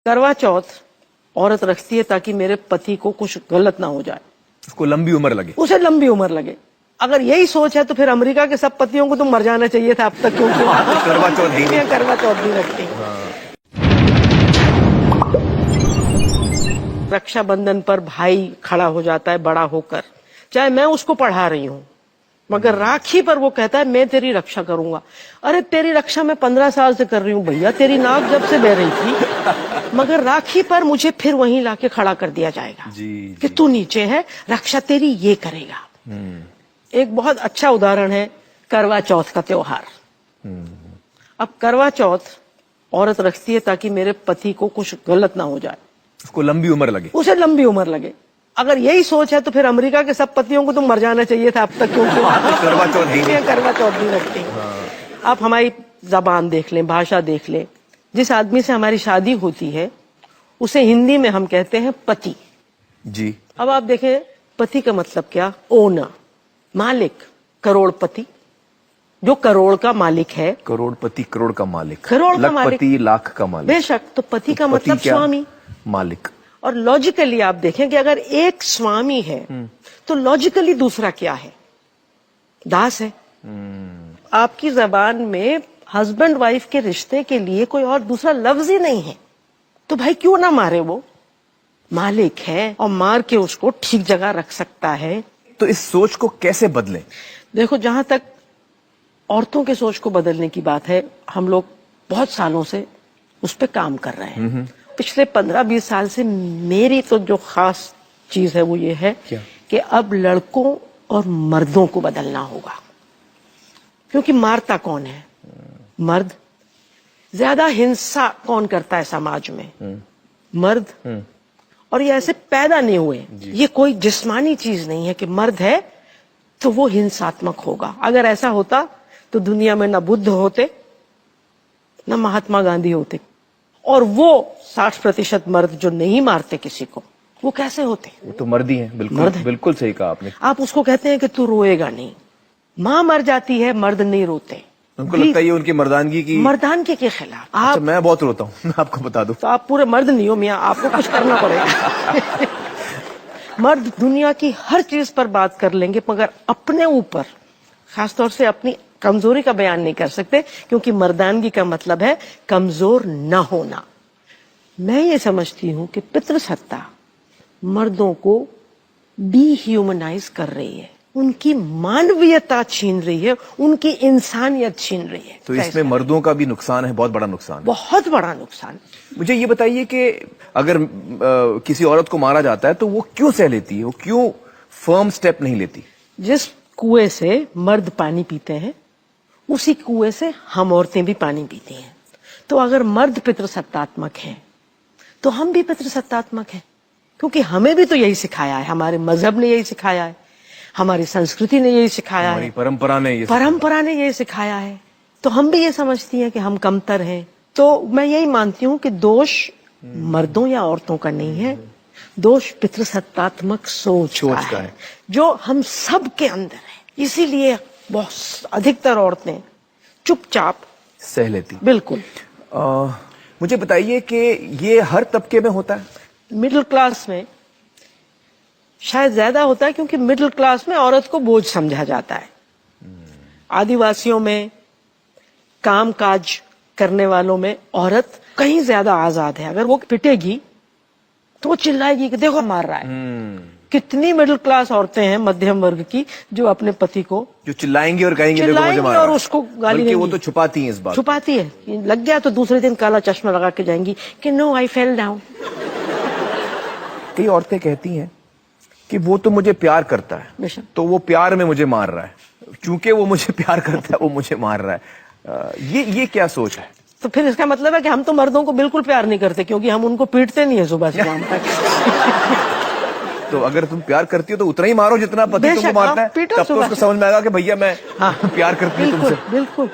करवा चौथ औरत रखती है ताकि मेरे पति को कुछ गलत ना हो जाए, उसको लंबी उम्र लगे, उसे लंबी उम्र लगे। अगर यही सोच है तो फिर अमेरिका के सब पतियों को तो मर जाना चाहिए था अब तक, क्योंकि करवा चौथ नहीं, करवा चौथ नहीं रखती। रक्षाबंधन पर भाई खड़ा हो जाता है बड़ा होकर, चाहे मैं उसको पढ़ा रही हूँ, मगर राखी पर वो कहता है मैं तेरी रक्षा करूंगा। अरे तेरी रक्षा मैं 15 साल से कर रही हूँ भैया, तेरी नाक जब से बह रही थी, मगर राखी पर मुझे फिर वहीं लाके खड़ा कर दिया जाएगा कि तू नीचे है, रक्षा तेरी ये करेगा। एक बहुत अच्छा उदाहरण है करवा चौथ का त्योहार। अब करवा चौथ औरत रखती है ताकि मेरे पति को कुछ गलत ना हो जाए, उसको लंबी उम्र लगे, उसे लंबी उम्र लगे। अगर यही सोच है तो फिर अमेरिका के सब पतियों को तो मर जाना चाहिए था अब तक, क्योंकि करवा चौथ नहीं रखती। आप हमारी जबान देख लें, भाषा देख लें, जिस आदमी से हमारी शादी होती है उसे हिंदी में हम कहते हैं पति जी। अब आप देखें पति का मतलब क्या? ओनर, मालिक, करोड़पति, जो करोड़ का मालिक है। करोड़पति करोड़ का मालिक, करोड़ का मालिक, पति लाख का मालिक। बेशक, तो पति का मतलब स्वामी, मालिक। और लॉजिकली आप देखें कि अगर एक स्वामी है तो लॉजिकली दूसरा क्या है? दास है। आपकी जबान में हस्बैंड वाइफ के रिश्ते के लिए कोई और दूसरा लफ्ज ही नहीं है, तो भाई क्यों ना मारे? वो मालिक है और मार के उसको ठीक जगह रख सकता है। तो इस सोच को कैसे बदलें? देखो, जहां तक औरतों के सोच को बदलने की बात है, हम लोग बहुत सालों से उस पर काम कर रहे हैं। पिछले 15-20 साल से मेरी तो जो खास चीज है वो ये है कि अब लड़कों और मर्दों को बदलना होगा। क्योंकि मारता कौन है? मर्द। ज्यादा हिंसा कौन करता है समाज में? मर्द। और ये ऐसे पैदा नहीं हुए, ये कोई जिस्मानी चीज नहीं है कि मर्द है तो वो हिंसात्मक होगा। अगर ऐसा होता तो दुनिया में न बुद्ध होते न महात्मा गांधी होते, और वो 60% मर्द जो नहीं मारते किसी को, वो कैसे होते? वो तो मर्द ही हैं। बिल्कुल, बिल्कुल सही कहा आपने। आप उसको कहते हैं कि तू रोएगा नहीं। माँ मर जाती है, मर्द नहीं रोते। उनको लगता है ये उनकी मर्दानगी के खिलाफ। अच्छा, मैं बहुत रोता हूँ, मैं आपको बता दूं। तो आप पूरे मर्द नहीं हो मियाँ, आपको कुछ करना पड़ेगा। मर्द दुनिया की हर चीज पर बात कर लेंगे, मगर अपने ऊपर, खासतौर से अपनी कमजोरी का बयान नहीं कर सकते, क्योंकि मर्दानगी का मतलब है कमजोर न होना। मैं ये समझती हूं कि पितृसत्ता मर्दों को डीह्यूमनाइज कर रही है, उनकी मानवीयता छीन रही है, उनकी इंसानियत छीन रही है। तो इसमें मर्दों का भी नुकसान है, बहुत बड़ा नुकसान, बहुत बड़ा नुकसान। मुझे ये बताइए कि अगर किसी औरत को मारा जाता है तो वो क्यों सह लेती है, वो क्यों फर्म स्टेप नहीं लेती? जिस कुएं से मर्द पानी पीते हैं उसी कुएं से हम औरतें भी पानी पीती हैं। तो अगर मर्द पितृसत्तात्मक हैं तो हम भी पितृसत्तात्मक हैं, क्योंकि हमें भी तो यही सिखाया है, हमारे मजहब ने यही सिखाया है, हमारी संस्कृति ने यही सिखाया है, परंपरा ने यही सिखाया है। तो हम भी ये समझती हैं कि हम कमतर हैं। तो मैं यही मानती हूँ कि दोष मर्दों या औरतों का नहीं है, दोष पितृसत्तात्मक सोच का है, जो हम सब के अंदर है। इसीलिए बहुत अधिकतर औरतें चुपचाप सह लेती। बिल्कुल। मुझे बताइए कि ये हर तबके में होता है? मिडिल क्लास में शायद ज्यादा होता है, क्योंकि मिडिल क्लास में औरत को बोझ समझा जाता है। आदिवासियों में, काम काज करने वालों में औरत कहीं ज्यादा आजाद है। अगर वो पिटेगी तो वो चिल्लाएगी कि देखो मार रहा है। कितनी मिडिल क्लास औरतें हैं मध्यम वर्ग की जो अपने पति को जो चिल्लाएंगी और कहेंगी देखो मुझे मार रहा है, और उसको गाली देंगी। वो तो छुपाती है, इस बात छुपाती है। लग गया तो दूसरे दिन काला चश्मा लगा के जाएंगी कि नो आई फेल डाउन। कई औरतें कहती हैं कि वो तो मुझे प्यार करता है, तो वो प्यार में मुझे मार रहा है, चूंकि वो मुझे प्यार करता है वो मुझे मार रहा है। ये क्या सोच है? तो फिर इसका मतलब है कि हम तो मर्दों को बिल्कुल प्यार नहीं करते, क्योंकि हम उनको पीटते नहीं है सुबह से शाम तक। तो अगर तुम प्यार करती हो तो उतना ही मारो जितना पति तुमको मारता है, तब तो उसको समझ में आएगा कि भैया मैं प्यार करती हूँ तुमसे। बिल्कुल।